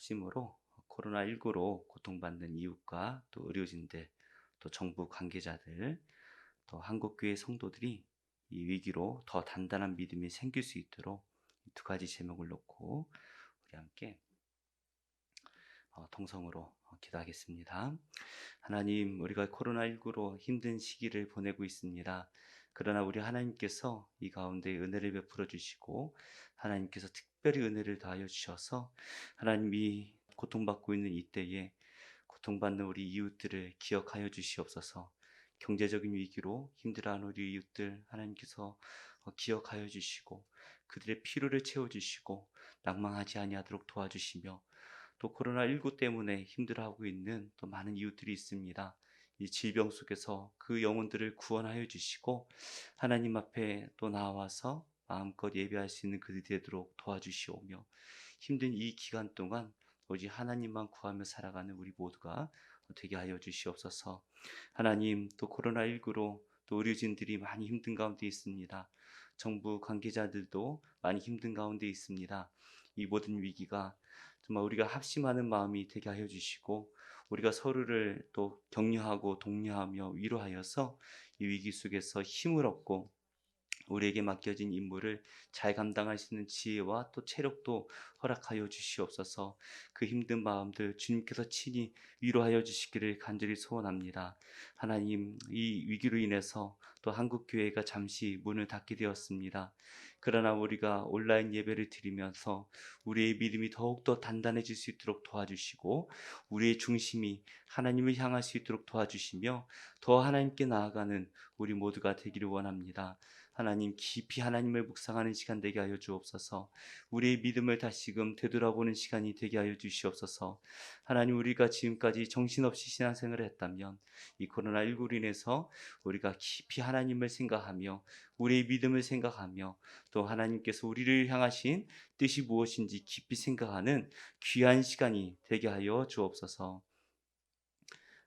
심으로 코로나19로 고통받는 이웃과 또 의료진들, 또 정부 관계자들, 또 한국교회 성도들이 이 위기로 더 단단한 믿음이 생길 수 있도록 두 가지 제목을 놓고 우리 함께 통성으로 기도하겠습니다. 하나님, 우리가 코로나19로 힘든 시기를 보내고 있습니다. 그러나 우리 하나님께서 이 가운데 은혜를 베풀어 주시고 하나님께서 특별히 은혜를 다하여 주셔서 하나님이 고통받고 있는 이때에 고통받는 우리 이웃들을 기억하여 주시옵소서. 경제적인 위기로 힘들어하는 우리 이웃들 하나님께서 기억하여 주시고 그들의 필요를 채워주시고 낭망하지 아니하도록 도와주시며, 또 코로나19 때문에 힘들어하고 있는 또 많은 이웃들이 있습니다. 이 질병 속에서 그 영혼들을 구원하여 주시고 하나님 앞에 또 나와서 마음껏 예배할 수 있는 그들이 되도록 도와주시오며, 힘든 이 기간 동안 오직 하나님만 구하며 살아가는 우리 모두가 되게 하여 주시옵소서. 하나님, 또 코로나19로 또 의료진들이 많이 힘든 가운데 있습니다. 정부 관계자들도 많이 힘든 가운데 있습니다. 이 모든 위기가 정말 우리가 합심하는 마음이 되게 하여 주시고 우리가 서로를 또 격려하고 독려하며 위로하여서 이 위기 속에서 힘을 얻고 우리에게 맡겨진 임무를 잘 감당할 수 있는 지혜와 또 체력도 허락하여 주시옵소서. 그 힘든 마음들 주님께서 친히 위로하여 주시기를 간절히 소원합니다. 하나님, 이 위기로 인해서 또 한국교회가 잠시 문을 닫게 되었습니다. 그러나 우리가 온라인 예배를 드리면서 우리의 믿음이 더욱더 단단해질 수 있도록 도와주시고 우리의 중심이 하나님을 향할 수 있도록 도와주시며 더 하나님께 나아가는 우리 모두가 되기를 원합니다. 하나님, 깊이 하나님을 묵상하는 시간 되게 하여 주옵소서. 우리의 믿음을 다시금 되돌아보는 시간이 되게 하여 주시옵소서. 하나님, 우리가 지금까지 정신없이 신앙생활을 했다면 이 코로나19로 인해서 우리가 깊이 하나님을 생각하며 우리의 믿음을 생각하며 또 하나님께서 우리를 향하신 뜻이 무엇인지 깊이 생각하는 귀한 시간이 되게 하여 주옵소서.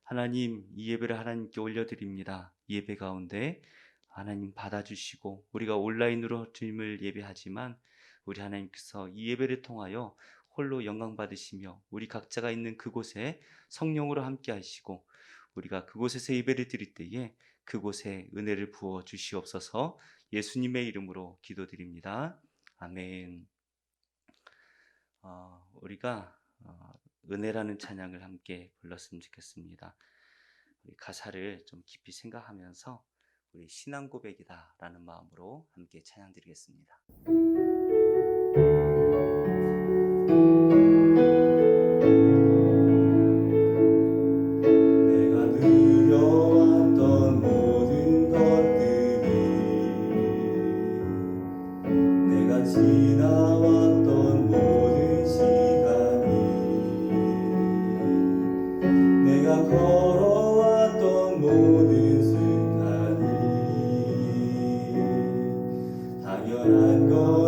하나님, 이 예배를 하나님께 올려드립니다. 이 예배 가운데 하나님 받아주시고 우리가 온라인으로 주님을 예배하지만 우리 하나님께서 이 예배를 통하여 홀로 영광 받으시며 우리 각자가 있는 그곳에 성령으로 함께 하시고 우리가 그곳에서 예배를 드릴 때에 그곳에 은혜를 부어 주시옵소서. 예수님의 이름으로 기도드립니다. 아멘. 우리가 은혜라는 찬양을 함께 불렀으면 좋겠습니다. 우리 가사를 좀 깊이 생각하면서 우리 신앙 고백이다라는 마음으로 함께 찬양 드리겠습니다. 내가 누려왔던 모든 것들이 내가 지나왔던 모든 시간이 내가 걸어왔던 모든 순간이 당연한 것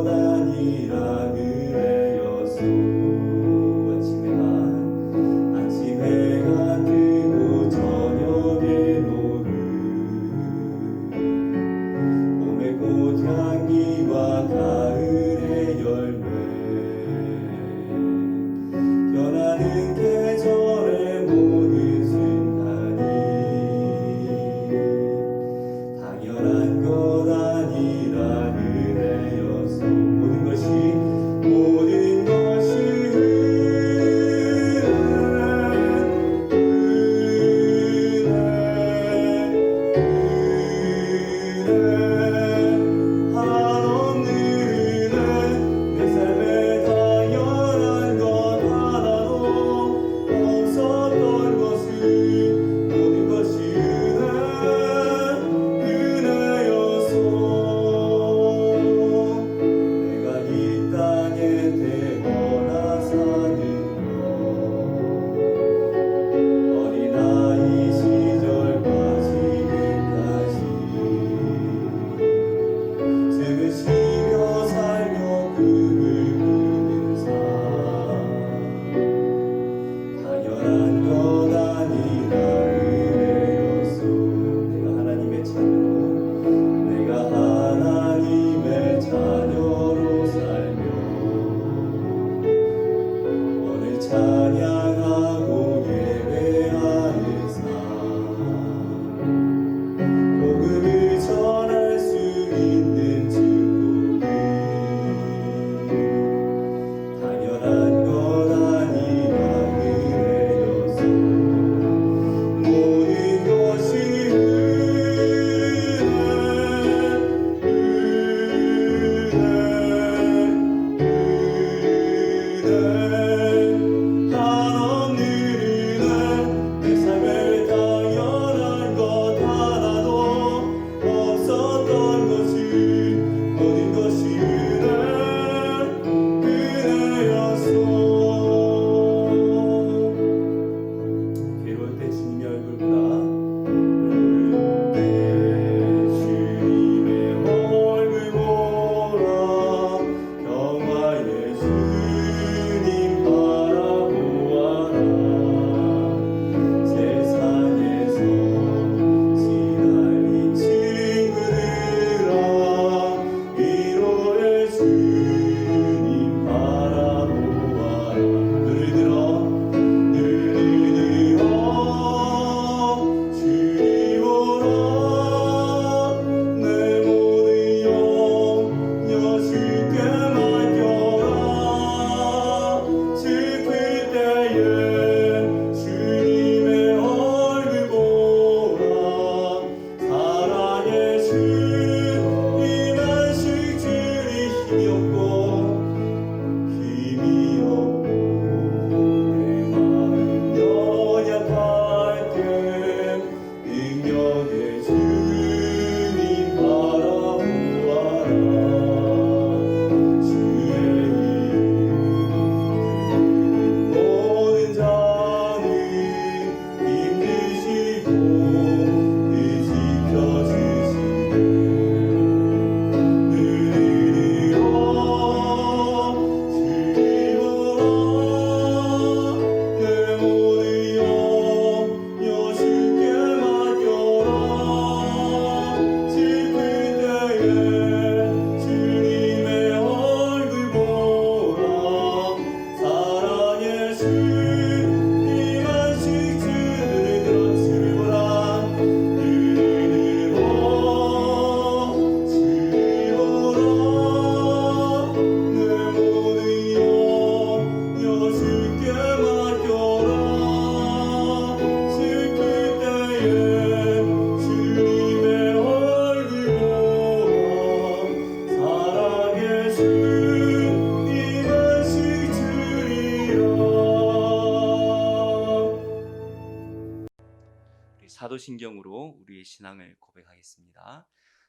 사도신경으로 우리의 신앙을 고백하겠습니다.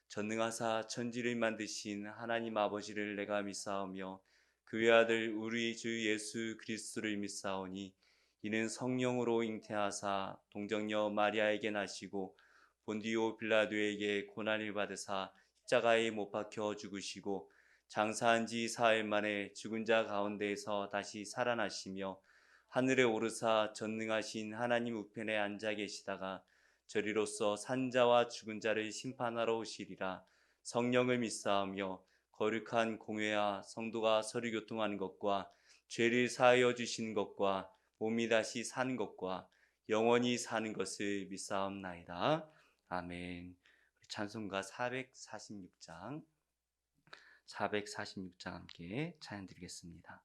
전능하사 천지를 만드신 하나님 아버지를 내가 믿사오며 그 외아들 우리 주 예수 그리스도를 믿사오니 이는 성령으로 잉태하사 동정녀 마리아에게 나시고 본디오 빌라도에게 고난을 받으사 십자가에 못 박혀 죽으시고 장사한 지 사흘 만에 죽은 자 가운데에서 다시 살아나시며 하늘에 오르사 전능하신 하나님 우편에 앉아 계시다가 저리로서 산자와 죽은 자를 심판하러 오시리라. 성령을 믿사오며 거룩한 공회와 성도가 서로 교통하는 것과 죄를 사하여 주시는 것과 몸이 다시 사는 것과 영원히 사는 것을 믿사옵나이다. 아멘. 찬송가 446장 함께 찬양 드리겠습니다.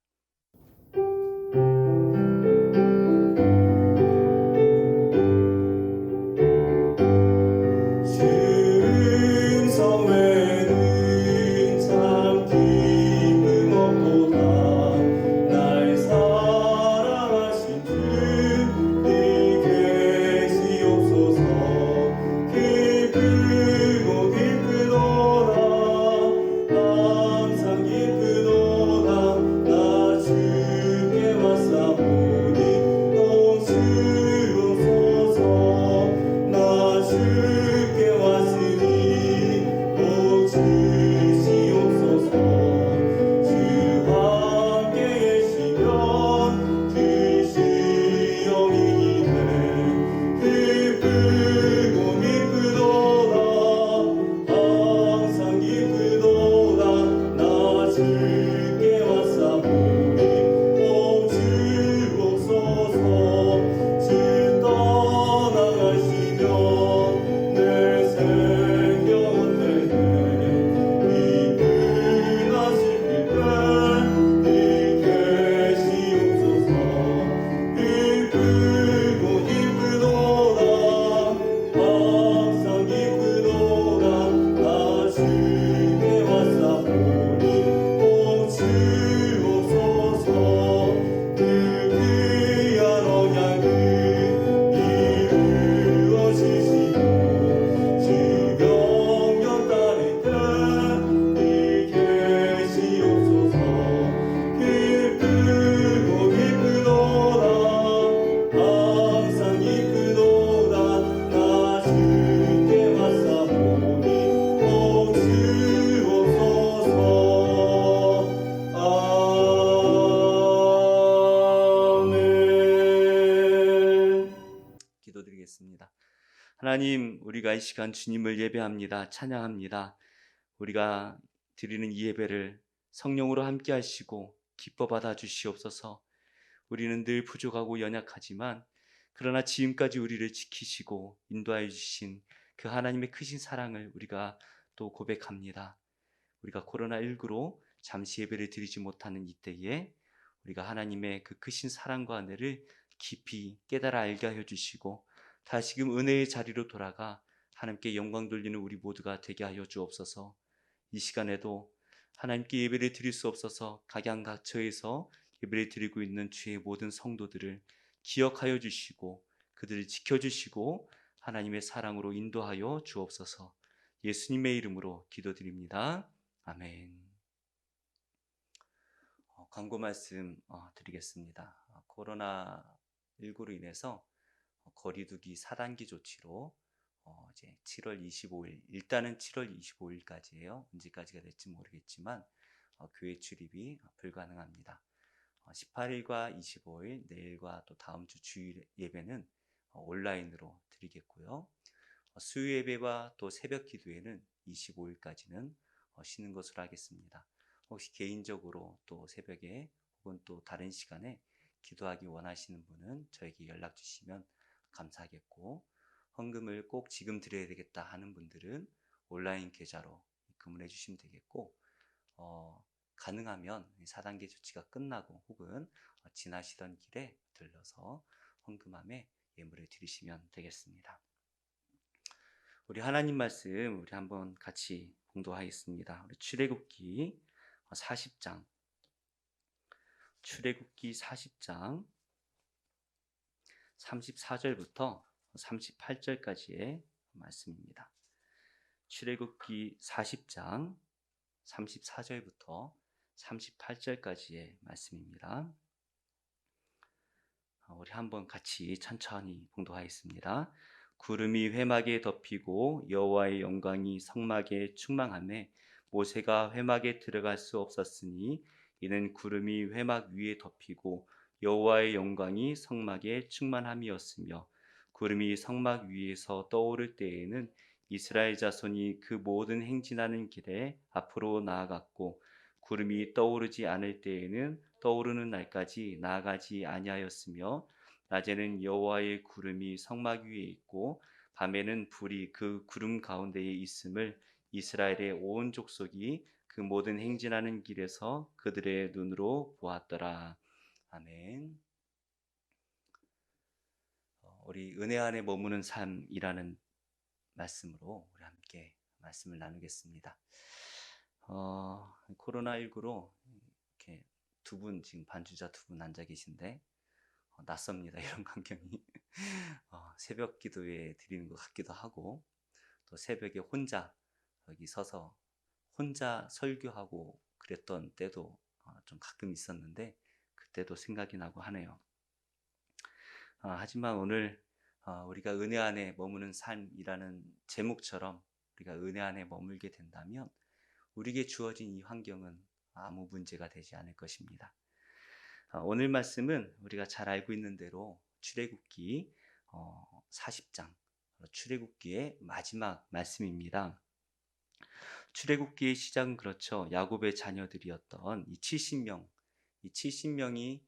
하나님, 우리가 이 시간 주님을 예배합니다. 찬양합니다. 우리가 드리는 이 예배를 성령으로 함께 하시고 기뻐 받아 주시옵소서. 우리는 늘 부족하고 연약하지만 그러나 지금까지 우리를 지키시고 인도하여 주신 그 하나님의 크신 사랑을 우리가 또 고백합니다. 우리가 코로나19로 잠시 예배를 드리지 못하는 이때에 우리가 하나님의 그 크신 사랑과 은혜를 깊이 깨달아 알게 하여 주시고 다시금 은혜의 자리로 돌아가 하나님께 영광 돌리는 우리 모두가 되게 하여 주옵소서. 이 시간에도 하나님께 예배를 드릴 수 없어서 각양각처에서 예배를 드리고 있는 주의 모든 성도들을 기억하여 주시고 그들을 지켜주시고 하나님의 사랑으로 인도하여 주옵소서. 예수님의 이름으로 기도드립니다. 아멘. 광고 말씀 드리겠습니다. 코로나19로 인해서 거리두기 4단계 조치로 이제 7월 25일, 일단은 7월 25일까지예요. 언제까지가 될지 모르겠지만 교회 출입이 불가능합니다. 18일과 25일, 내일과 또 다음 주 주일 예배는 온라인으로 드리겠고요. 수요 예배와 또 새벽 기도회는 25일까지는 쉬는 것으로 하겠습니다. 혹시 개인적으로 또 새벽에 혹은 또 다른 시간에 기도하기 원하시는 분은 저에게 연락 주시면 감사하겠고, 헌금을 꼭 지금 드려야 되겠다 하는 분들은 온라인 계좌로 입금을 해주시면 되겠고, 가능하면 4단계 조치가 끝나고 혹은 지나시던 길에 들러서 헌금함에 예물을 드리시면 되겠습니다. 우리 하나님 말씀 우리 한번 같이 공독하겠습니다. 우리 출애굽기 40장 출애굽기 40장 34절부터 38절까지의 말씀입니다. 출애굽기 40장 34절부터 38절까지의 말씀입니다. 우리 한번 같이 천천히 봉독하겠습니다. 구름이 회막에 덮이고 여호와의 영광이 성막에 충만하매 모세가 회막에 들어갈 수 없었으니 이는 구름이 회막 위에 덮이고 여호와의 영광이 성막에 충만함이었으며 구름이 성막 위에서 떠오를 때에는 이스라엘 자손이 그 모든 행진하는 길에 앞으로 나아갔고 구름이 떠오르지 않을 때에는 떠오르는 날까지 나아가지 아니하였으며 낮에는 여호와의 구름이 성막 위에 있고 밤에는 불이 그 구름 가운데에 있음을 이스라엘의 온 족속이 그 모든 행진하는 길에서 그들의 눈으로 보았더라. 아멘. 우리 은혜 안에 머무는 삶이라는 말씀으로 우리 함께 말씀을 나누겠습니다. 코로나19로 이렇게 두 분 지금 반주자 두 분 앉아 계신데 낯섭니다. 이런 광경이 새벽 기도에 드리는 것 같기도 하고 또 새벽에 혼자 여기 서서 혼자 설교하고 그랬던 때도 좀 가끔 있었는데 그때도 생각이 나고 하네요. 하지만 오늘 우리가 은혜 안에 머무는 삶이라는 제목처럼 우리가 은혜 안에 머물게 된다면 우리에게 주어진 이 환경은 아무 문제가 되지 않을 것입니다. 오늘 말씀은 우리가 잘 알고 있는 대로 출애굽기 40장 출애굽기의 마지막 말씀입니다. 출애굽기의 시작은 그렇죠. 야곱의 자녀들이었던 이 70명이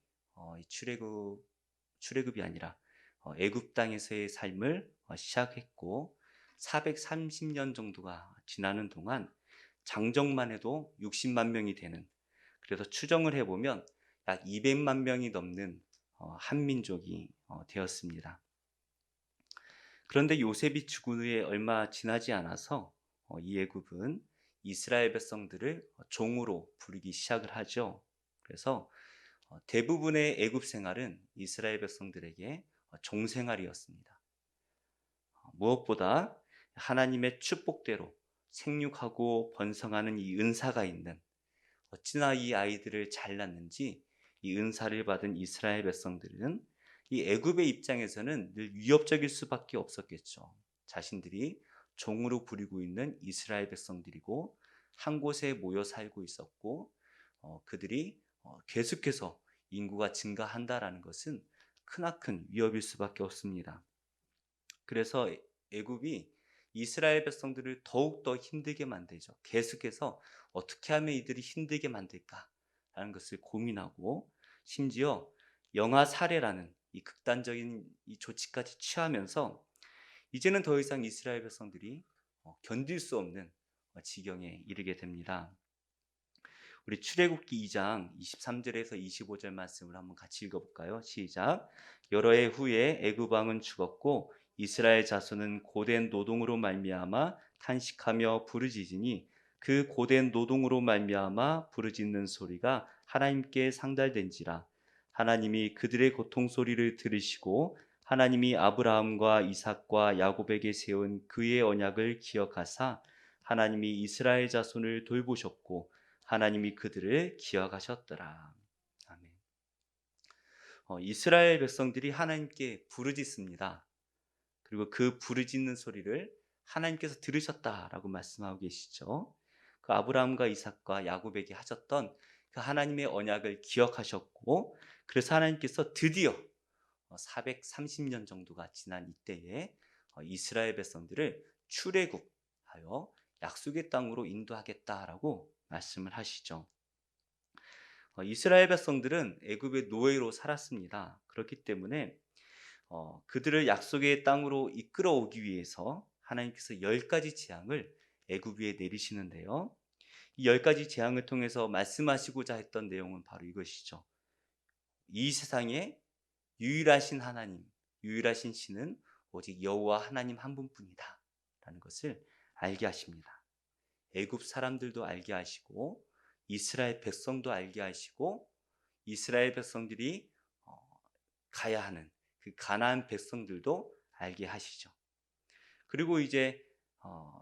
출애굽이 아니라 애굽 땅에서의 삶을 시작했고 430년 정도가 지나는 동안 장정만 해도 60만 명이 되는, 그래서 추정을 해보면 약 200만 명이 넘는 한민족이 되었습니다. 그런데 요셉이 죽은 후에 얼마 지나지 않아서 이 애굽은 이스라엘 백성들을 종으로 부르기 시작을 하죠. 그래서 대부분의 애굽 생활은 이스라엘 백성들에게 종생활이었습니다. 무엇보다 하나님의 축복대로 생육하고 번성하는 이 은사가 있는, 어찌나 이 아이들을 잘 낳는지 이 은사를 받은 이스라엘 백성들은 이 애굽의 입장에서는 늘 위협적일 수밖에 없었겠죠. 자신들이 종으로 부리고 있는 이스라엘 백성들이고 한 곳에 모여 살고 있었고 그들이 계속해서 인구가 증가한다라는 것은 크나큰 위협일 수밖에 없습니다. 그래서 애굽이 이스라엘 백성들을 더욱더 힘들게 만들죠. 계속해서 어떻게 하면 이들이 힘들게 만들까라는 것을 고민하고 심지어 영아 살해라는 이 극단적인 이 조치까지 취하면서 이제는 더 이상 이스라엘 백성들이 견딜 수 없는 지경에 이르게 됩니다. 우리 출애굽기 2장 23절에서 25절 말씀을 한번 같이 읽어볼까요? 시작. 여러 해 후에 애굽 왕은 죽었고 이스라엘 자손은 고된 노동으로 말미암아 탄식하며 부르짖으니 그 고된 노동으로 말미암아 부르짖는 소리가 하나님께 상달된지라. 하나님이 그들의 고통 소리를 들으시고 하나님이 아브라함과 이삭과 야곱에게 세운 그의 언약을 기억하사 하나님이 이스라엘 자손을 돌보셨고 하나님이 그들을 기억하셨더라. 아멘. 이스라엘 백성들이 하나님께 부르짖습니다. 그리고 그 부르짖는 소리를 하나님께서 들으셨다라고 말씀하고 계시죠. 그 아브라함과 이삭과 야곱에게 하셨던 그 하나님의 언약을 기억하셨고, 그래서 하나님께서 드디어 430년 정도가 지난 이때에 이스라엘 백성들을 출애굽하여 약속의 땅으로 인도하겠다라고 말씀을 하시죠. 이스라엘 백성들은 애굽의 노예로 살았습니다. 그렇기 때문에 그들을 약속의 땅으로 이끌어오기 위해서 하나님께서 10가지 재앙을 애굽 위에 내리시는데요. 이 10가지 재앙을 통해서 말씀하시고자 했던 내용은 바로 이것이죠. 이 세상에 유일하신 하나님, 유일하신 신은 오직 여호와 하나님 한 분뿐이다 라는 것을 알게 하십니다. 애굽 사람들도 알게 하시고 이스라엘 백성도 알게 하시고 이스라엘 백성들이 가야 하는 그 가나안 백성들도 알게 하시죠. 그리고 이제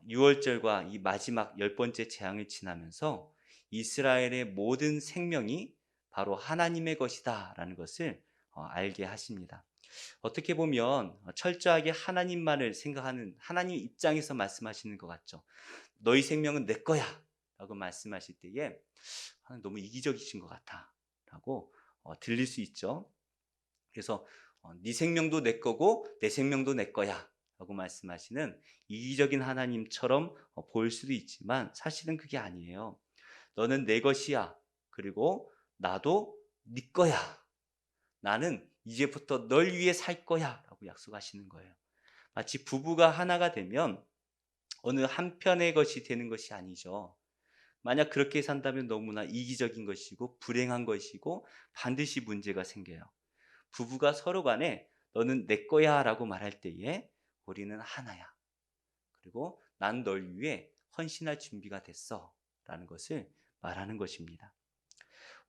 6월절과 이 마지막 10번째 재앙을 지나면서 이스라엘의 모든 생명이 바로 하나님의 것이다라는 것을 알게 하십니다. 어떻게 보면 철저하게 하나님만을 생각하는 하나님 입장에서 말씀하시는 것 같죠. 너희 생명은 내 거야 라고 말씀하실 때에 너무 이기적이신 것 같아 라고 들릴 수 있죠. 그래서 네 생명도 내 거고 내 생명도 내 거야 라고 말씀하시는 이기적인 하나님처럼 보일 수도 있지만 사실은 그게 아니에요. 너는 내 것이야. 그리고 나도 네 거야. 나는 이제부터 널 위해 살 거야 라고 약속하시는 거예요. 마치 부부가 하나가 되면 어느 한편의 것이 되는 것이 아니죠. 만약 그렇게 산다면 너무나 이기적인 것이고 불행한 것이고 반드시 문제가 생겨요. 부부가 서로 간에 너는 내 거야 라고 말할 때에 우리는 하나야. 그리고 난 널 위해 헌신할 준비가 됐어 라는 것을 말하는 것입니다.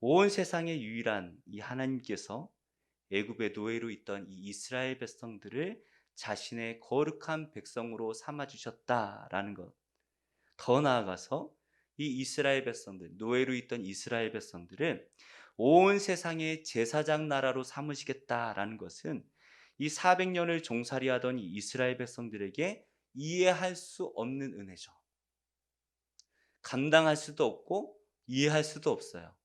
온 세상의 유일한 이 하나님께서 애굽의 노예로 있던 이 이스라엘 백성들을 자신의 거룩한 백성으로 삼아주셨다라는 것. 더 나아가서 이 이스라엘 백성들, 노예로 있던 이스라엘 백성들을 온 세상의 제사장 나라로 삼으시겠다라는 것은 이 400년을 종살이하던 이 이스라엘 백성들에게 이해할 수 없는 은혜죠. 감당할 수도 없고 이해할 수도 없어요.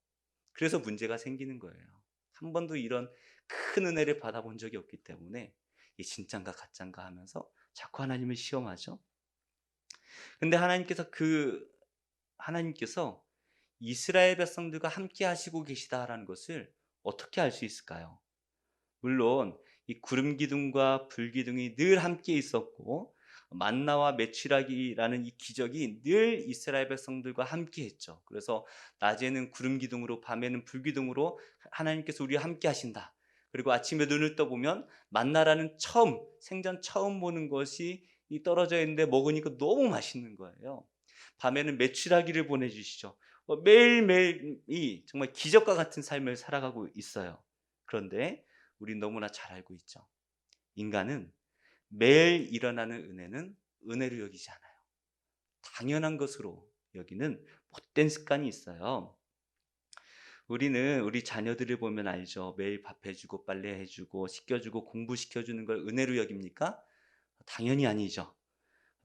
그래서 문제가 생기는 거예요. 한 번도 이런 큰 은혜를 받아본 적이 없기 때문에 이 진짠가 가짠가 하면서 자꾸 하나님을 시험하죠. 근데 하나님께서 이스라엘 백성들과 함께 하시고 계시다라는 것을 어떻게 알 수 있을까요? 물론 이 구름 기둥과 불 기둥이 늘 함께 있었고 만나와 메추라기라는 이 기적이 늘 이스라엘 백성들과 함께 했죠. 그래서 낮에는 구름 기둥으로 밤에는 불 기둥으로 하나님께서 우리와 함께 하신다. 그리고 아침에 눈을 떠보면 만나라는 생전 처음 보는 것이 떨어져 있는데 먹으니까 너무 맛있는 거예요. 밤에는 메추라기를 보내주시죠. 매일매일이 정말 기적과 같은 삶을 살아가고 있어요. 그런데 우린 너무나 잘 알고 있죠. 인간은 매일 일어나는 은혜는 은혜로 여기지 않아요. 당연한 것으로 여기는 못된 습관이 있어요. 우리는 우리 자녀들을 보면 알죠. 매일 밥 해주고 빨래 해주고 씻겨주고 공부시켜주는 걸 은혜로 여깁니까? 당연히 아니죠.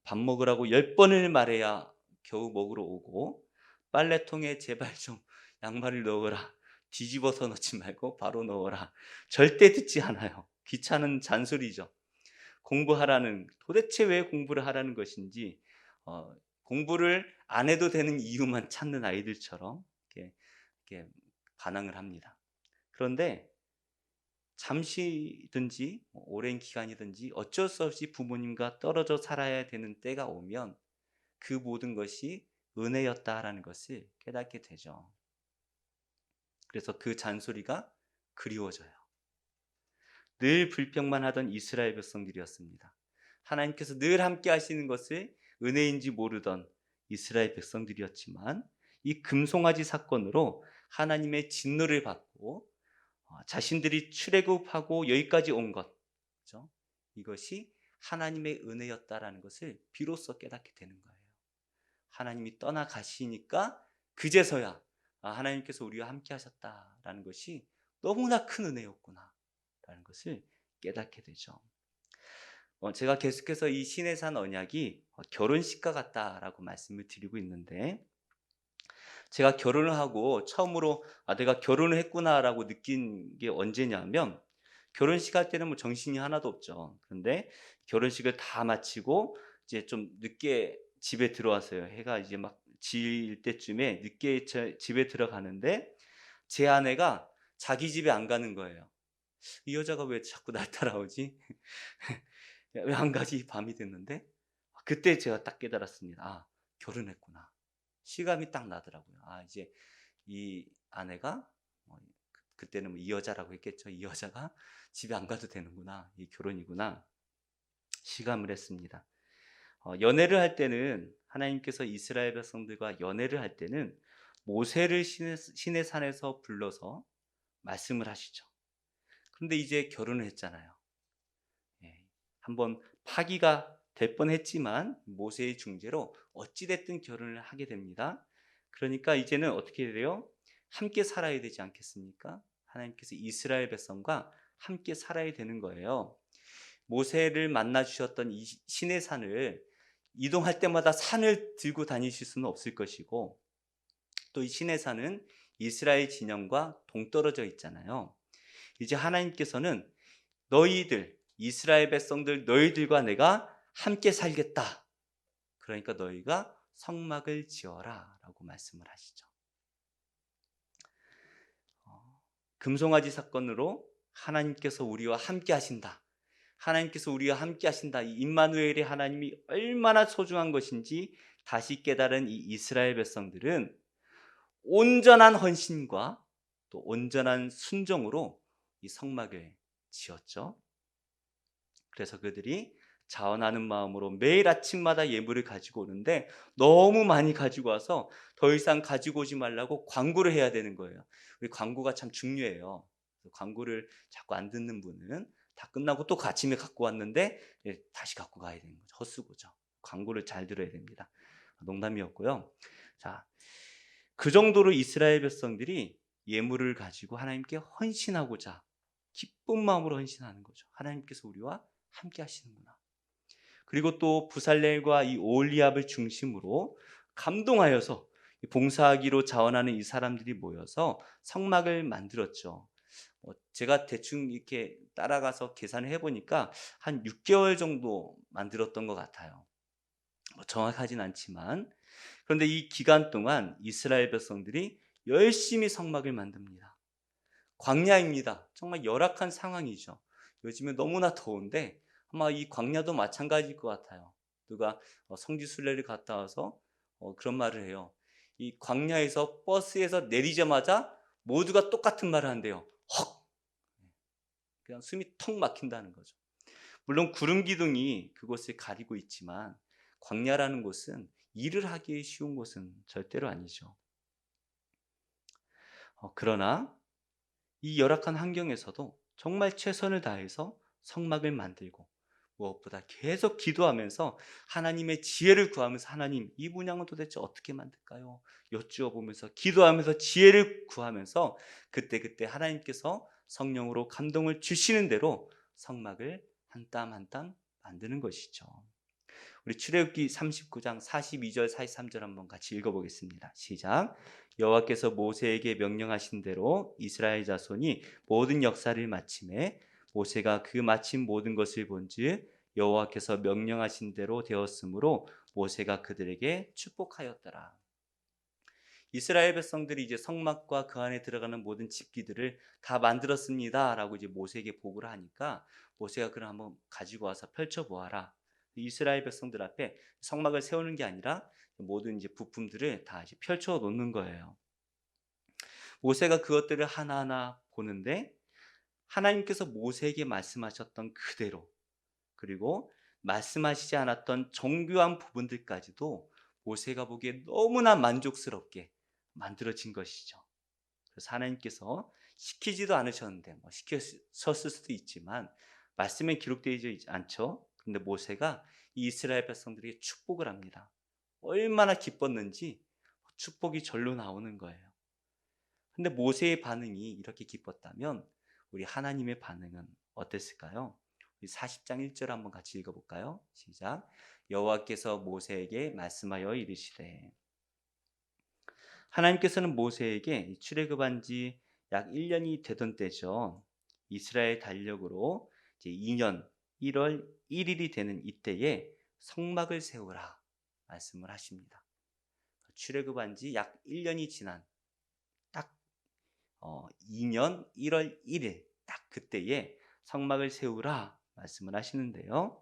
밥 먹으라고 10번을 말해야 겨우 먹으러 오고 빨래통에 제발 좀 양말을 넣어라. 뒤집어서 넣지 말고 바로 넣어라. 절대 듣지 않아요. 귀찮은 잔소리죠. 도대체 왜 공부를 하라는 것인지 공부를 안 해도 되는 이유만 찾는 아이들처럼 이렇게 반항을 합니다. 그런데 잠시든지 오랜 기간이든지 어쩔 수 없이 부모님과 떨어져 살아야 되는 때가 오면 그 모든 것이 은혜였다라는 것을 깨닫게 되죠. 그래서 그 잔소리가 그리워져요. 늘 불평만 하던 이스라엘 백성들이었습니다. 하나님께서 늘 함께 하시는 것을 은혜인지 모르던 이스라엘 백성들이었지만 이 금송아지 사건으로 하나님의 진노를 받고 자신들이 출애굽하고 여기까지 온 것, 그렇죠? 이것이 하나님의 은혜였다라는 것을 비로소 깨닫게 되는 거예요. 하나님이 떠나가시니까 그제서야 하나님께서 우리와 함께 하셨다라는 것이 너무나 큰 은혜였구나라는 것을 깨닫게 되죠. 제가 계속해서 이 신의 산 언약이 결혼식과 같다라고 말씀을 드리고 있는데 제가 결혼을 하고 처음으로 내가 결혼을 했구나라고 느낀 게 언제냐면 결혼식 할 때는 뭐 정신이 하나도 없죠. 그런데 결혼식을 다 마치고 이제 좀 늦게 집에 들어왔어요. 해가 이제 막 질 때쯤에 늦게 집에 들어가는데 제 아내가 자기 집에 안 가는 거예요. 이 여자가 왜 자꾸 날 따라오지? 왜 안 가지? 밤이 됐는데 그때 제가 딱 깨달았습니다. 결혼했구나. 실감이 딱 나더라고요. 이제 이 아내가 그때는 뭐 이 여자라고 했겠죠. 이 여자가 집에 안 가도 되는구나. 이 결혼이구나. 실감을 했습니다. 연애를 할 때는 하나님께서 이스라엘 백성들과 연애를 할 때는 모세를 신의 산에서 불러서 말씀을 하시죠. 그런데 이제 결혼을 했잖아요. 예. 한번 파기가 될 뻔했지만 모세의 중재로 어찌됐든 결혼을 하게 됩니다. 그러니까 이제는 어떻게 돼요? 함께 살아야 되지 않겠습니까? 하나님께서 이스라엘 백성과 함께 살아야 되는 거예요. 모세를 만나 주셨던 이 시내 산을 이동할 때마다 산을 들고 다니실 수는 없을 것이고, 또 이 시내 산은 이스라엘 진영과 동떨어져 있잖아요. 이제 하나님께서는 너희들, 이스라엘 백성들, 너희들과 내가 함께 살겠다. 그러니까 너희가 성막을 지어라 라고 말씀을 하시죠. 금송아지 사건으로 하나님께서 우리와 함께 하신다. 하나님께서 우리와 함께 하신다. 이 임마누엘의 하나님이 얼마나 소중한 것인지 다시 깨달은 이 이스라엘 백성들은 온전한 헌신과 또 온전한 순종으로 이 성막을 지었죠. 그래서 그들이 자원하는 마음으로 매일 아침마다 예물을 가지고 오는데 너무 많이 가지고 와서 더 이상 가지고 오지 말라고 광고를 해야 되는 거예요. 우리 광고가 참 중요해요. 광고를 자꾸 안 듣는 분은 다 끝나고 또 아침에 갖고 왔는데 다시 갖고 가야 되는 거죠. 헛수고죠. 광고를 잘 들어야 됩니다. 농담이었고요. 자, 그 정도로 이스라엘 백성들이 예물을 가지고 하나님께 헌신하고자 기쁜 마음으로 헌신하는 거죠. 하나님께서 우리와 함께 하시는구나. 그리고 또 부살렐과 이 오홀리압을 중심으로 감동하여서 봉사하기로 자원하는 이 사람들이 모여서 성막을 만들었죠. 제가 대충 이렇게 따라가서 계산을 해보니까 한 6개월 정도 만들었던 것 같아요. 정확하진 않지만, 그런데 이 기간 동안 이스라엘 백성들이 열심히 성막을 만듭니다. 광야입니다. 정말 열악한 상황이죠. 요즘에 너무나 더운데 아마 이 광야도 마찬가지일 것 같아요. 누가 성지순례를 갔다 와서 그런 말을 해요. 이 광야에서 버스에서 내리자마자 모두가 똑같은 말을 한대요. 헉! 그냥 숨이 턱 막힌다는 거죠. 물론 구름 기둥이 그곳을 가리고 있지만 광야라는 곳은 일을 하기 쉬운 곳은 절대로 아니죠. 그러나 이 열악한 환경에서도 정말 최선을 다해서 성막을 만들고 무엇보다 계속 기도하면서 하나님의 지혜를 구하면서 하나님, 이 문양은 도대체 어떻게 만들까요? 여쭈어 보면서 기도하면서 지혜를 구하면서 그때그때 하나님께서 성령으로 감동을 주시는 대로 성막을 한 땀 한 땀 만드는 것이죠. 우리 출애굽기 39장 42절 43절 한번 같이 읽어보겠습니다. 시작. 여호와께서 모세에게 명령하신 대로 이스라엘 자손이 모든 역사를 마침에 모세가 그 마친 모든 것을 본즉 여호와께서 명령하신 대로 되었으므로 모세가 그들에게 축복하였더라. 이스라엘 백성들이 이제 성막과 그 안에 들어가는 모든 집기들을 다 만들었습니다라고 이제 모세에게 보고를 하니까 모세가 그걸 한번 가지고 와서 펼쳐 보아라. 이스라엘 백성들 앞에 성막을 세우는 게 아니라 모든 이제 부품들을 다 이제 펼쳐 놓는 거예요. 모세가 그것들을 하나하나 보는데 하나님께서 모세에게 말씀하셨던 그대로, 그리고 말씀하시지 않았던 정교한 부분들까지도 모세가 보기에 너무나 만족스럽게 만들어진 것이죠. 그래서 하나님께서 시키지도 않으셨는데 시키셨을 수도 있지만 말씀에 기록되지 않죠. 그런데 모세가 이 이스라엘 백성들에게 축복을 합니다. 얼마나 기뻤는지 축복이 절로 나오는 거예요. 근데 모세의 반응이 이렇게 기뻤다면 우리 하나님의 반응은 어땠을까요? 우리 40장 1절 한번 같이 읽어볼까요? 시작. 여호와께서 모세에게 말씀하여 이르시되, 하나님께서는 모세에게 출애굽한 지 약 1년이 되던 때죠. 이스라엘 달력으로 이제 2년 1월 1일이 되는 이때에 성막을 세우라 말씀을 하십니다. 출애굽한 지 약 1년이 지난 딱 2년 1월 1일 딱 그때에 성막을 세우라 말씀을 하시는데요.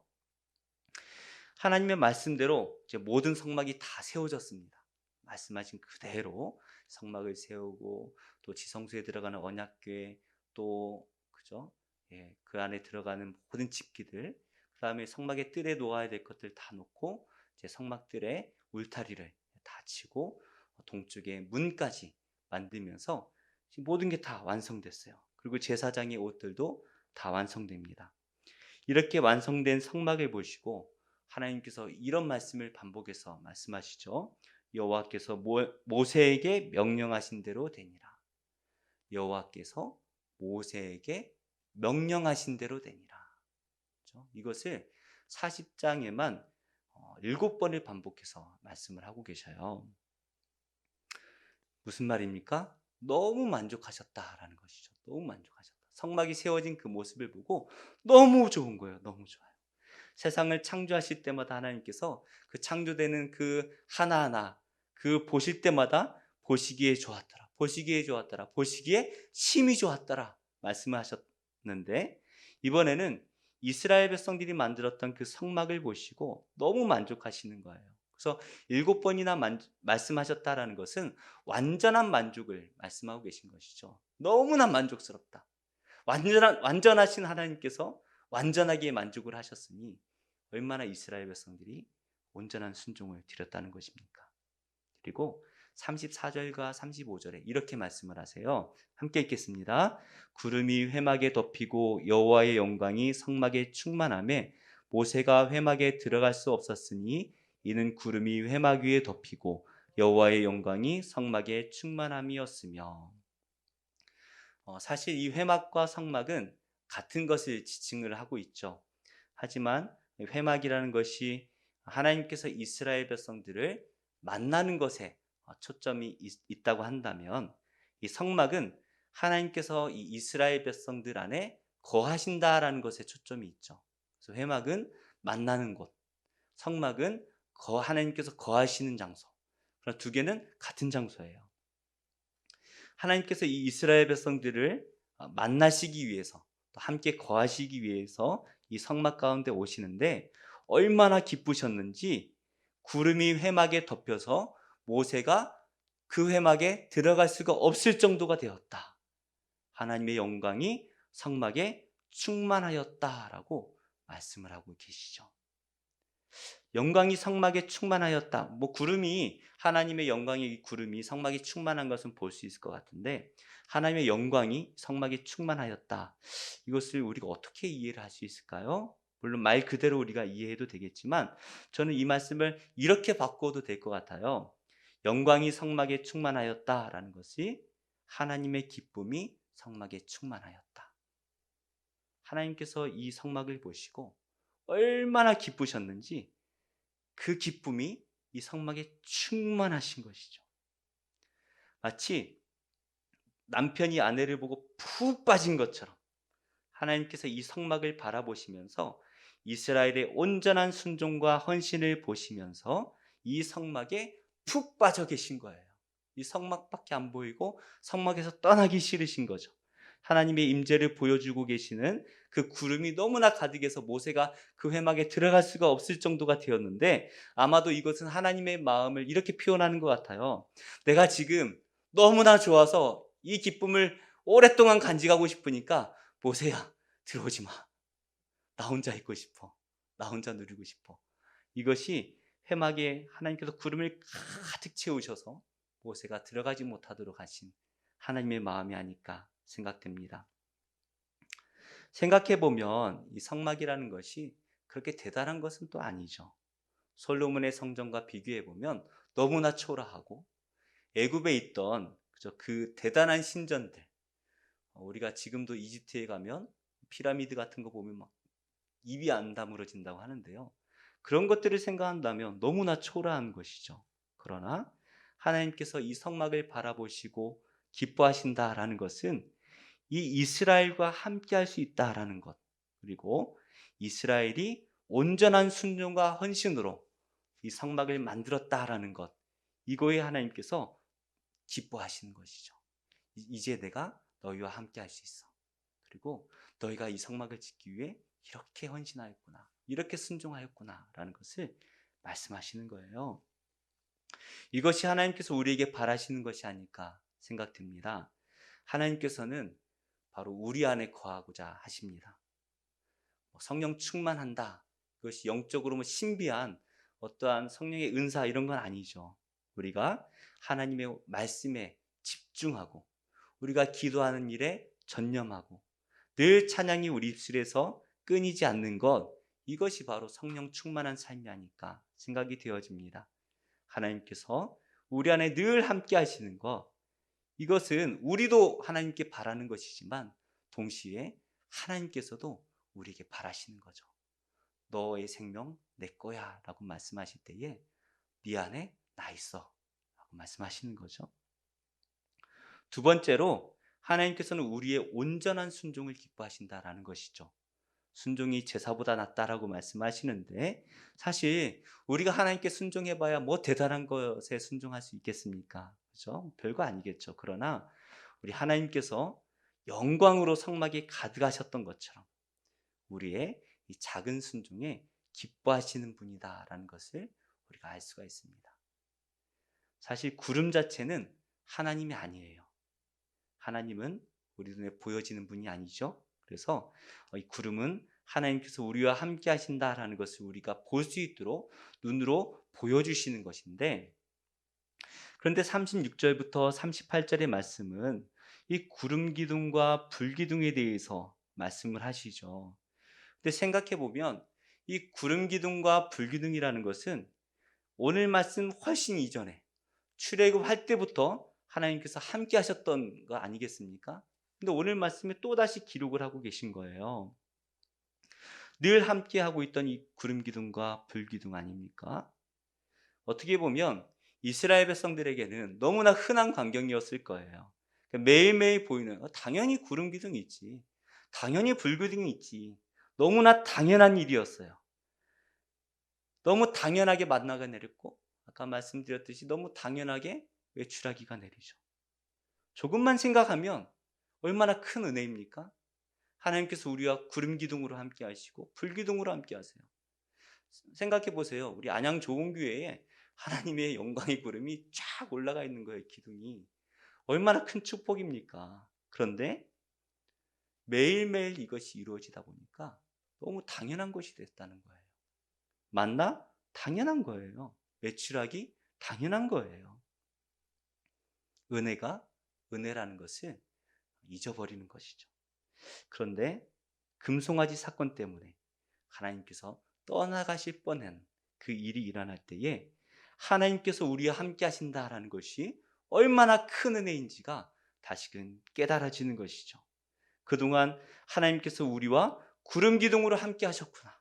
하나님의 말씀대로 이제 모든 성막이 다 세워졌습니다. 말씀하신 그대로 성막을 세우고 또 지성소에 들어가는 언약궤 또 그죠? 예, 그 안에 들어가는 모든 집기들, 그다음에 성막의 뜰에 놓아야 될 것들 다 놓고 이제 성막 뜰에 울타리를 다 치고 동쪽에 문까지 만들면서 모든 게 다 완성됐어요. 그리고 제사장의 옷들도 다 완성됩니다. 이렇게 완성된 성막을 보시고 하나님께서 이런 말씀을 반복해서 말씀하시죠. 여호와께서 모세에게 명령하신 대로 되니라. 여호와께서 모세에게 명령하신 대로 되니라. 그렇죠? 이것을 40장에만 7번을 반복해서 말씀을 하고 계셔요. 무슨 말입니까? 너무 만족하셨다라는 것이죠. 너무 만족하셨다. 성막이 세워진 그 모습을 보고 너무 좋은 거예요. 너무 좋아요. 세상을 창조하실 때마다 하나님께서 그 창조되는 그 하나하나 그 보실 때마다 보시기에 좋았더라. 보시기에 좋았더라. 보시기에 심히 좋았더라. 말씀을 하셨는데 이번에는 이스라엘 백성들이 만들었던 그 성막을 보시고 너무 만족하시는 거예요. 그래서 7번이나 말씀하셨다라는 것은 완전한 만족을 말씀하고 계신 것이죠. 너무나 만족스럽다. 완전하신 하나님께서 완전하게 만족을 하셨으니 얼마나 이스라엘 백성들이 온전한 순종을 드렸다는 것입니까? 그리고 34절과 35절에 이렇게 말씀을 하세요. 함께 읽겠습니다. 구름이 회막에 덮이고 여호와의 영광이 성막에 충만하며 모세가 회막에 들어갈 수 없었으니 이는 구름이 회막 위에 덮이고 여호와의 영광이 성막에 충만함이었으며. 사실 이 회막과 성막은 같은 것을 지칭을 하고 있죠. 하지만 회막이라는 것이 하나님께서 이스라엘 백성들을 만나는 것에 초점이 있다고 한다면 이 성막은 하나님께서 이 이스라엘 백성들 안에 거하신다라는 것에 초점이 있죠. 그래서 회막은 만나는 곳, 성막은 하나님께서 거하시는 장소. 그러나 두 개는 같은 장소예요. 하나님께서 이 이스라엘 백성들을 만나시기 위해서 또 함께 거하시기 위해서 이 성막 가운데 오시는데 얼마나 기쁘셨는지 구름이 회막에 덮여서 모세가 그 회막에 들어갈 수가 없을 정도가 되었다. 하나님의 영광이 성막에 충만하였다라고 말씀을 하고 계시죠. 영광이 성막에 충만하였다. 구름이 하나님의 영광의 이 구름이 성막에 충만한 것은 볼 수 있을 것 같은데 하나님의 영광이 성막에 충만하였다. 이것을 우리가 어떻게 이해를 할 수 있을까요? 물론 말 그대로 우리가 이해해도 되겠지만 저는 이 말씀을 이렇게 바꿔도 될 것 같아요. 영광이 성막에 충만하였다라는 것이 하나님의 기쁨이 성막에 충만하였다. 하나님께서 이 성막을 보시고 얼마나 기쁘셨는지 그 기쁨이 이 성막에 충만하신 것이죠. 마치 남편이 아내를 보고 푹 빠진 것처럼 하나님께서 이 성막을 바라보시면서 이스라엘의 온전한 순종과 헌신을 보시면서 이 성막에 푹 빠져 계신 거예요. 이 성막밖에 안 보이고 성막에서 떠나기 싫으신 거죠. 하나님의 임재를 보여주고 계시는 그 구름이 너무나 가득해서 모세가 그 회막에 들어갈 수가 없을 정도가 되었는데 아마도 이것은 하나님의 마음을 이렇게 표현하는 것 같아요. 내가 지금 너무나 좋아서 이 기쁨을 오랫동안 간직하고 싶으니까 모세야 들어오지 마. 나 혼자 있고 싶어. 나 혼자 누리고 싶어. 이것이 회막에 하나님께서 구름을 가득 채우셔서 모세가 들어가지 못하도록 하신 하나님의 마음이 아닐까 생각됩니다. 생각해보면 이 성막이라는 것이 그렇게 대단한 것은 또 아니죠. 솔로몬의 성전과 비교해보면 너무나 초라하고 애굽에 있던 그 대단한 신전들, 우리가 지금도 이집트에 가면 피라미드 같은 거 보면 막 입이 안 다물어진다고 하는데요. 그런 것들을 생각한다면 너무나 초라한 것이죠. 그러나 하나님께서 이 성막을 바라보시고 기뻐하신다라는 것은 이 이스라엘과 함께 할 수 있다라는 것, 그리고 이스라엘이 온전한 순종과 헌신으로 이 성막을 만들었다라는 것, 이거에 하나님께서 기뻐하시는 것이죠. 이제 내가 너희와 함께 할 수 있어. 그리고 너희가 이 성막을 짓기 위해 이렇게 헌신하였구나, 이렇게 순종하였구나 라는 것을 말씀하시는 거예요. 이것이 하나님께서 우리에게 바라시는 것이 아닐까 생각됩니다. 하나님께서는 바로 우리 안에 거하고자 하십니다. 성령 충만한다, 그것이 영적으로 신비한 어떠한 성령의 은사 이런 건 아니죠. 우리가 하나님의 말씀에 집중하고 우리가 기도하는 일에 전념하고 늘 찬양이 우리 입술에서 끊이지 않는 것, 이것이 바로 성령 충만한 삶이 아닐까 생각이 되어집니다. 하나님께서 우리 안에 늘 함께 하시는 것, 이것은 우리도 하나님께 바라는 것이지만 동시에 하나님께서도 우리에게 바라시는 거죠. 너의 생명 내 거야 라고 말씀하실 때에 네 안에 나 있어 라고 말씀하시는 거죠. 두 번째로 하나님께서는 우리의 온전한 순종을 기뻐하신다라는 것이죠. 순종이 제사보다 낫다라고 말씀하시는데 사실 우리가 하나님께 순종해봐야 뭐 대단한 것에 순종할 수 있겠습니까? 그죠? 별거 아니겠죠. 그러나 우리 하나님께서 영광으로 성막에 가득하셨던 것처럼 우리의 이 작은 순종에 기뻐하시는 분이다라는 것을 우리가 알 수가 있습니다. 사실 구름 자체는 하나님이 아니에요. 하나님은 우리 눈에 보여지는 분이 아니죠. 그래서 이 구름은 하나님께서 우리와 함께 하신다라는 것을 우리가 볼 수 있도록 눈으로 보여주시는 것인데, 그런데 36절부터 38절의 말씀은 이 구름 기둥과 불 기둥에 대해서 말씀을 하시죠. 근데 생각해 보면 이 구름 기둥과 불 기둥이라는 것은 오늘 말씀 훨씬 이전에 출애굽할 때부터 하나님께서 함께 하셨던 거 아니겠습니까? 근데 오늘 말씀에 또다시 기록을 하고 계신 거예요. 늘 함께 하고 있던 이 구름 기둥과 불 기둥 아닙니까? 어떻게 보면 이스라엘 백성들에게는 너무나 흔한 광경이었을 거예요. 매일매일 보이는 당연히 구름 기둥이 있지, 당연히 불 기둥이 있지, 너무나 당연한 일이었어요. 너무 당연하게 만나가 내렸고 아까 말씀드렸듯이 너무 당연하게 외출하기가 내리죠. 조금만 생각하면 얼마나 큰 은혜입니까? 하나님께서 우리와 구름 기둥으로 함께 하시고 불 기둥으로 함께 하세요. 생각해 보세요. 우리 안양 좋은교회에 하나님의 영광의 구름이 쫙 올라가 있는 거예요. 기둥이 얼마나 큰 축복입니까? 그런데 매일매일 이것이 이루어지다 보니까 너무 당연한 것이 됐다는 거예요. 만나? 당연한 거예요. 외출하기? 당연한 거예요. 은혜가 은혜라는 것을 잊어버리는 것이죠. 그런데 금송아지 사건 때문에 하나님께서 떠나가실 뻔한 그 일이 일어날 때에 하나님께서 우리와 함께 하신다라는 것이 얼마나 큰 은혜인지가 다시금 깨달아지는 것이죠. 그동안 하나님께서 우리와 구름 기둥으로 함께 하셨구나.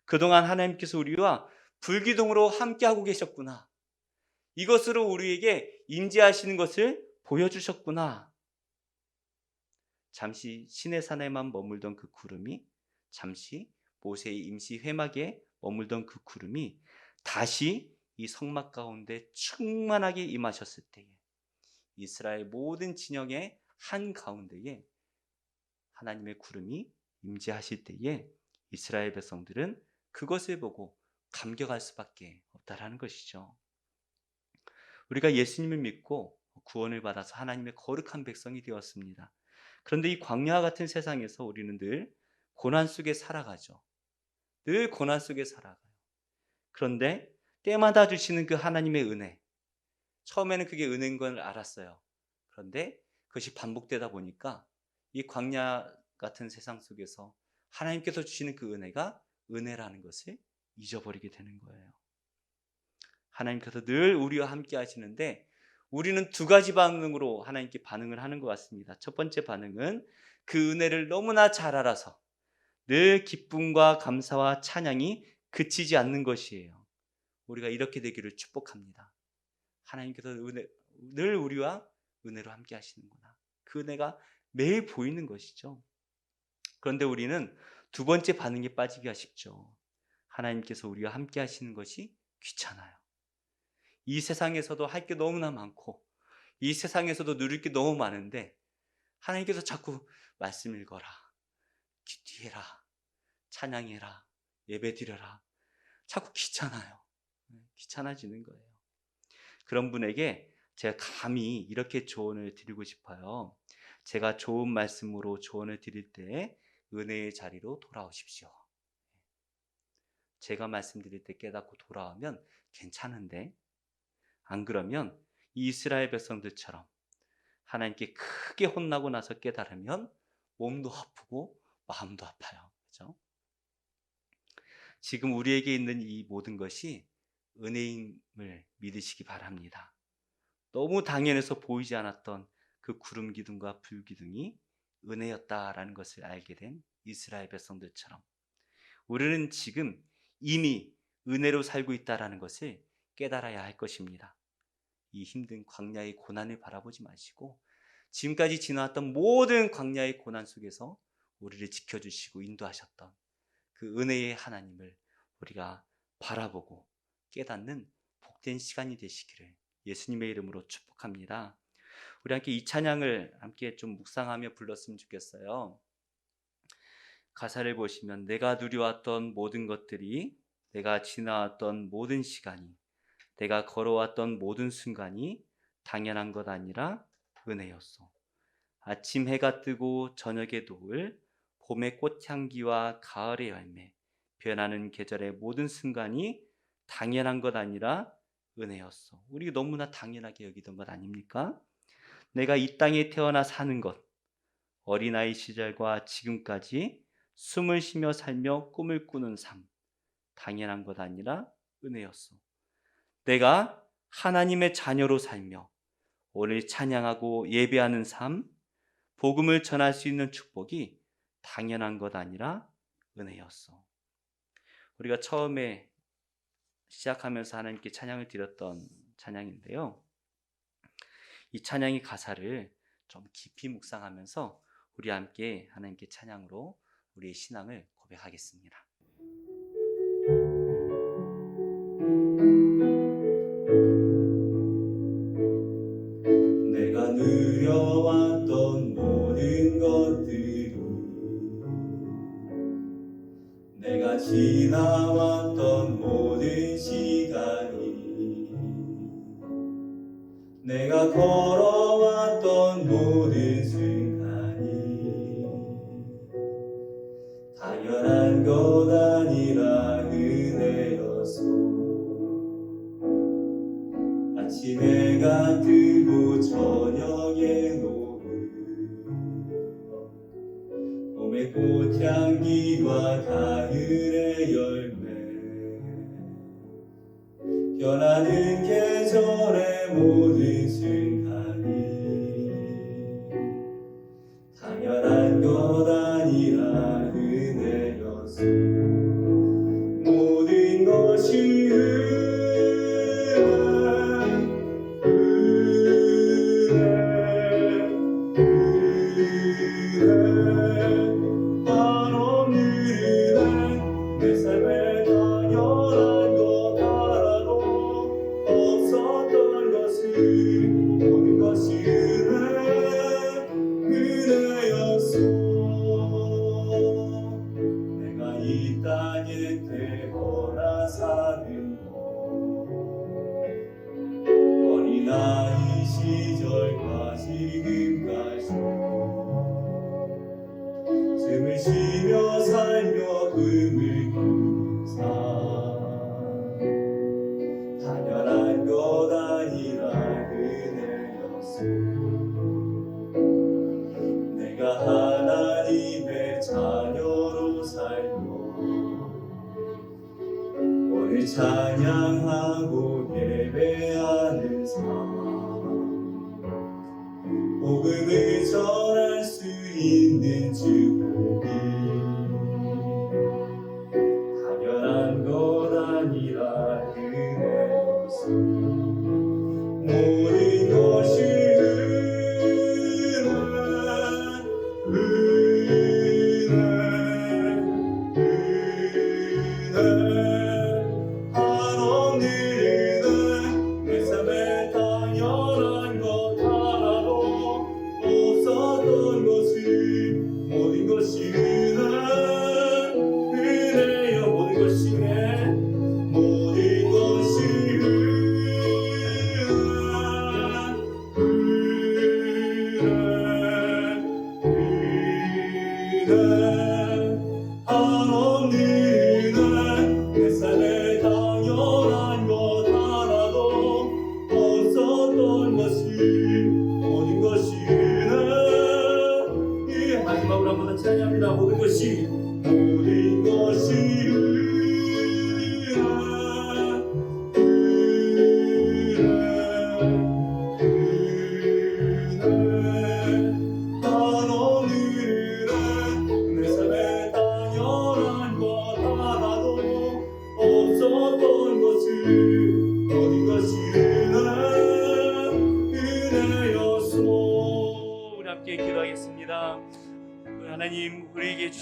그동안 하나님께서 우리와 불 기둥으로 함께 하고 계셨구나. 이것으로 우리에게 임재하시는 것을 보여주셨구나. 잠시 시내산에만 머물던 그 구름이, 잠시 모세의 임시 회막에 머물던 그 구름이 다시 이 성막 가운데 충만하게 임하셨을 때에 이스라엘 모든 진영의 한 가운데에 하나님의 구름이 임재하실 때에 이스라엘 백성들은 그것을 보고 감격할 수밖에 없다라는 것이죠. 우리가 예수님을 믿고 구원을 받아서 하나님의 거룩한 백성이 되었습니다. 그런데 이 광야와 같은 세상에서 우리는 늘 고난 속에 살아가죠. 늘 고난 속에 살아가요. 그런데 때마다 주시는 그 하나님의 은혜, 처음에는 그게 은혜인 걸 알았어요. 그런데 그것이 반복되다 보니까 이 광야 같은 세상 속에서 하나님께서 주시는 그 은혜가 은혜라는 것을 잊어버리게 되는 거예요. 하나님께서 늘 우리와 함께 하시는데 우리는 두 가지 반응으로 하나님께 반응을 하는 것 같습니다. 첫 번째 반응은 그 은혜를 너무나 잘 알아서 늘 기쁨과 감사와 찬양이 그치지 않는 것이에요. 우리가 이렇게 되기를 축복합니다. 하나님께서 늘 우리와 은혜로 함께 하시는구나. 그 은혜가 매일 보이는 것이죠. 그런데 우리는 두 번째 반응에 빠지기가 쉽죠. 하나님께서 우리와 함께 하시는 것이 귀찮아요. 이 세상에서도 할 게 너무나 많고 이 세상에서도 누릴 게 너무 많은데 하나님께서 자꾸 말씀 읽어라, 기도해라, 찬양해라, 예배드려라. 자꾸 귀찮아요. 귀찮아지는 거예요. 그런 분에게 제가 감히 이렇게 조언을 드리고 싶어요. 제가 좋은 말씀으로 조언을 드릴 때 은혜의 자리로 돌아오십시오. 제가 말씀드릴 때 깨닫고 돌아오면 괜찮은데 안 그러면 이스라엘 백성들처럼 하나님께 크게 혼나고 나서 깨달으면 몸도 아프고 마음도 아파요. 그렇죠? 지금 우리에게 있는 이 모든 것이 은혜임을 믿으시기 바랍니다. 너무 당연해서 보이지 않았던 그 구름 기둥과 불 기둥이 은혜였다라는 것을 알게 된 이스라엘 백성들처럼 우리는 지금 이미 은혜로 살고 있다라는 것을 깨달아야 할 것입니다. 이 힘든 광야의 고난을 바라보지 마시고 지금까지 지나왔던 모든 광야의 고난 속에서 우리를 지켜주시고 인도하셨던 그 은혜의 하나님을 우리가 바라보고 깨닫는 복된 시간이 되시기를 예수님의 이름으로 축복합니다. 우리 함께 이 찬양을 함께 좀 묵상하며 불렀으면 좋겠어요. 가사를 보시면 내가 누려왔던 모든 것들이, 내가 지나왔던 모든 시간이, 내가 걸어왔던 모든 순간이 당연한 것 아니라 은혜였소. 아침 해가 뜨고 저녁의 노을, 봄의 꽃향기와 가을의 열매, 변하는 계절의 모든 순간이 당연한 것 아니라 은혜였소. 우리가 너무나 당연하게 여기던 것 아닙니까? 내가 이 땅에 태어나 사는 것, 어린아이 시절과 지금까지 숨을 쉬며 살며 꿈을 꾸는 삶, 당연한 것 아니라 은혜였소. 내가 하나님의 자녀로 살며 오늘 찬양하고 예배하는 삶, 복음을 전할 수 있는 축복이 당연한 것 아니라 은혜였소. 우리가 처음에 시작하면서 하나님께 찬양을 드렸던 찬양인데요. 이 찬양의 가사를 좀 깊이 묵상하면서 우리 함께 하나님께 찬양으로 우리의 신앙을 고백하겠습니다. 내가 누려왔던 모든 것들이, 내가 지나왔던 모든 시간이, 내가 걸어왔던 모든 순간이 당연한 것 아니라 은혜였소. 아침 해가 뜨고 저녁의 노을, 봄의 꽃향기와 가을의 열매, 변하는 계절의 모든 순간이 당연한 것 아니라 은혜였소. 모든 것이 내 삶에 당연한 것 하나도 없었던 것을 모든 것이 은혜였소. 내가 이 땅에 태어나 사는 것, 어린아이 시절과 지금까지 숨을 쉬며 살며 꿈을 꾸는 삶, 당연한 것 아니라 은혜였소. 내가 하나님의 자녀로 살며 오늘 찬양하고 예배하는 삶, 복음을 전할 수 있는 축복이 당연한 것 아니라 은혜였소. 모든 것이 은혜, 한없는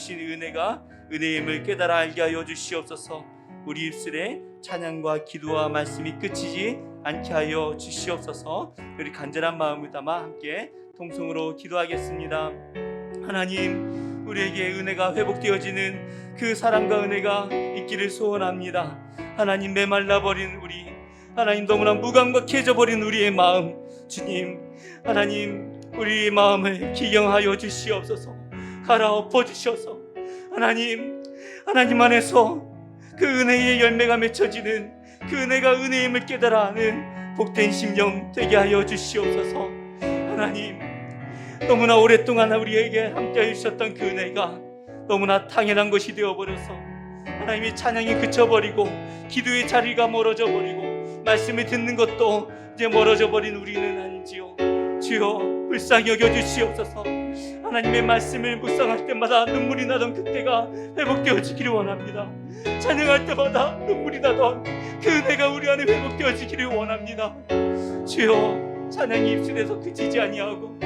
주신 은혜가 은혜임을 깨달아 알게 하여 주시옵소서. 우리 입술에 찬양과 기도와 말씀이 끝이지 않게 하여 주시옵소서. 우리 간절한 마음을 담아 함께 통성으로 기도하겠습니다. 하나님, 우리에게 은혜가 회복되어지는 그 사랑과 은혜가 있기를 소원합니다. 하나님, 메말라버린 우리, 하나님 너무나 무감각해져버린 우리의 마음, 주님, 하나님 우리의 마음을 기경하여 주시옵소서. 갈아엎어 주셔서 하나님 안에서 그 은혜의 열매가 맺혀지는 그 은혜가 은혜임을 깨달아 아는 복된 심령 되게 하여 주시옵소서. 하나님, 너무나 오랫동안 우리에게 함께해 주셨던 그 은혜가 너무나 당연한 것이 되어버려서 하나님의 찬양이 그쳐버리고 기도의 자리가 멀어져 버리고 말씀을 듣는 것도 이제 멀어져 버린 우리는 아닌지요. 주여, 불쌍히 여겨주시옵소서. 하나님의 말씀을 묵상할 때마다 눈물이 나던 그때가 회복되어지기를 원합니다. 찬양할 때마다 눈물이 나던 그 은혜가 우리 안에 회복되어지기를 원합니다. 주여, 찬양이 입술에서 그치지 아니하고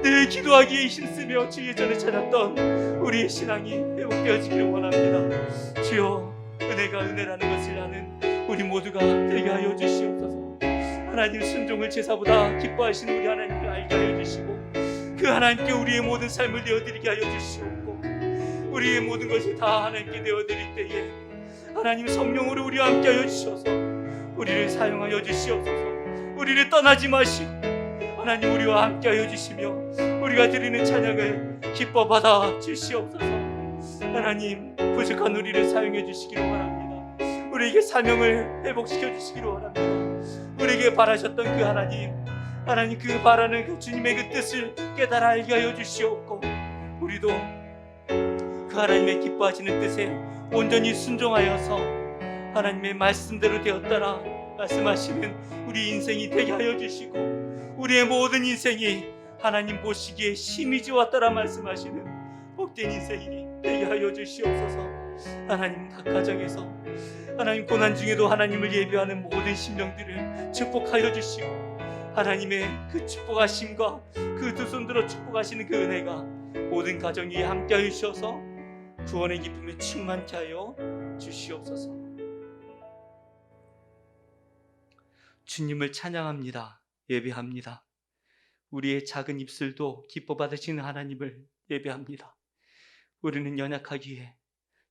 늘 기도하기에 힘쓰며 주 예전에 찾았던 우리의 신앙이 회복되어지기를 원합니다. 주여, 은혜가 은혜라는 것을 아는 우리 모두가 되게 하여 주시옵소서. 하나님, 순종을 제사보다 기뻐하시는 우리 하나님을 알게 하여 주시고 그 하나님께 우리의 모든 삶을 내어드리게 하여 주시옵고 우리의 모든 것을 다 하나님께 내어드릴 때에 하나님 성령으로 우리와 함께 하여 주셔서 우리를 사용하여 주시옵소서. 우리를 떠나지 마시고 하나님 우리와 함께 하여 주시며 우리가 드리는 찬양을 기뻐 받아 주시옵소서. 하나님, 부족한 우리를 사용해 주시기를 원합니다. 우리에게 사명을 회복시켜 주시기를 원합니다. 우리에게 바라셨던 그 하나님 그 바라는 그 주님의 그 뜻을 깨달아 알게 하여 주시옵고 우리도 그 하나님의 기뻐하시는 뜻에 온전히 순종하여서 하나님의 말씀대로 되었다라 말씀하시는 우리 인생이 되게 하여 주시고 우리의 모든 인생이 하나님 보시기에 힘이 지왔다라 말씀하시는 복된 인생이 되게 하여 주시옵소서. 하나님, 각 가정에서 하나님 고난 중에도 하나님을 예배하는 모든 심령들을 축복하여 주시고 하나님의 그 축복하심과 그 두 손들어 축복하시는 그 은혜가 모든 가정 위에 함께하여 주셔서 구원의 기쁨에 충만케 하여 주시옵소서. 주님을 찬양합니다. 예배합니다. 우리의 작은 입술도 기뻐 받으시는 하나님을 예배합니다. 우리는 연약하기에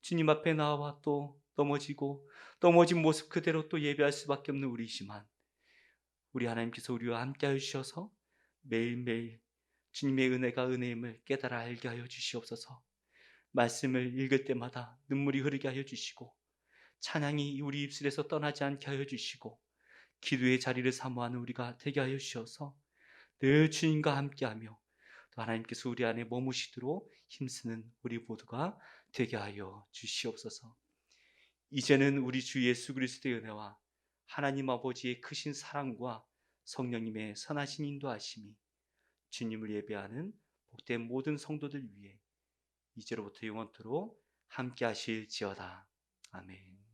주님 앞에 나와 또 넘어진 모습 그대로 또 예배할 수밖에 없는 우리이지만 우리 하나님께서 우리와 함께 하여 주셔서 매일매일 주님의 은혜가 은혜임을 깨달아 알게 하여 주시옵소서. 말씀을 읽을 때마다 눈물이 흐르게 하여 주시고 찬양이 우리 입술에서 떠나지 않게 하여 주시고 기도의 자리를 사모하는 우리가 되게 하여 주셔서 늘 주님과 함께하며 또 하나님께서 우리 안에 머무시도록 힘쓰는 우리 모두가 되게 하여 주시옵소서. 이제는 우리 주 예수 그리스도의 은혜와 하나님 아버지의 크신 사랑과 성령님의 선하신 인도하심이 주님을 예배하는 복된 모든 성도들 위해 이제로부터 영원토록 함께 하실지어다. 아멘.